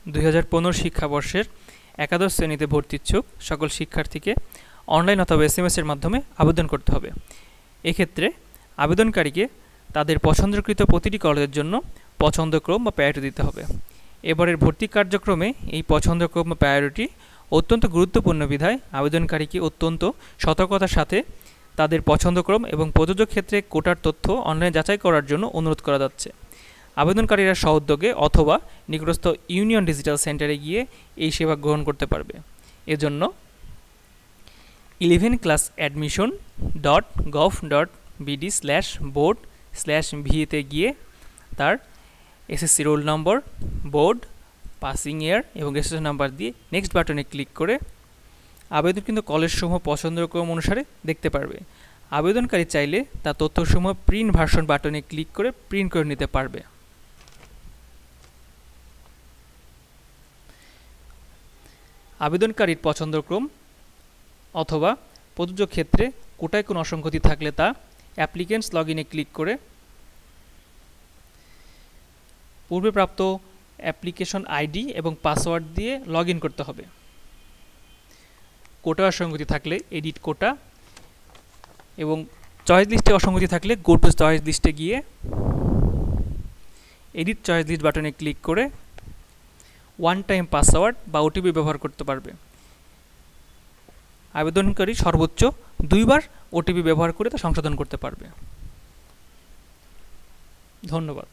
2015 শিক্ষাবর্ষের একাদশ শ্রেণীতে ভর্তি ইচ্ছুক সকল শিক্ষার্থীকে অনলাইন অথবা SMS এর মাধ্যমে আবেদন করতে হবে। এক্ষেত্রে আবেদনকারীকে তাদের পছন্দকৃত প্রতিটি কলেজের জন্য পছন্দক্রম বা প্রায়োরিটি দিতে হবে। এবারের ভর্তি কার্যক্রমে এই পছন্দক্রম বা প্রায়োরিটি অত্যন্ত গুরুত্বপূর্ণ বিধায় আবেদনকারীকে অত্যন্ত সতর্কতার সাথে তাদের পছন্দক্রম এবং প্রযোজ্য ক্ষেত্রে কোটার তথ্য অনলাইনে যাচাই করার জন্য অনুরোধ করা যাচ্ছে। আবেদনকারীরা সহোদ্যোগে অথবা নিকটস্থ ইউনিয়ন ডিজিটাল সেন্টারে গিয়ে এই সেবা গ্রহণ করতে পারবে। এজন্য 11class.admission.gov.bd/board/VE তে গিয়ে তার SSC roll number, board, passing ইয়ার এবং রেজিস্ট্রেশন নাম্বার দিয়ে নেক্সট বাটনে ক্লিক করে আবেদন কিন্তু কলেজসমূহ পছন্দক্রম অনুসারে দেখতে পারবে। আবেদনকারী চাইলে তার তথ্যসমূহ প্রিন্ট ভার্সন বাটনে ক্লিক করে প্রিন্ট করে নিতে পারবে। আবেদনকারীর পছন্দক্রম অথবা প্রযোজ্য ক্ষেত্রে কোটায় কোনো অসঙ্গতি থাকলে তা অ্যাপ্লিকেন্টস লগইনে ক্লিক করে পূর্বে প্রাপ্ত অ্যাপ্লিকেশন আইডি এবং পাসওয়ার্ড দিয়ে লগইন করতে হবে। কোটা অসঙ্গতি থাকলে এডিট কোটা এবং চয়েস লিস্টে অসঙ্গতি থাকলে গো টু চয়েস লিস্টে গিয়ে এডিট চয়েস লিস্ট বাটনে ক্লিক করে ওয়ান টাইম পাসওয়ার্ড বা ওটিপি ব্যবহার করতে পারবে। আবেদনকারী সর্বোচ্চ 2 বার ওটিপি ব্যবহার করে তা সংশোধন করতে পারবে। ধন্যবাদ।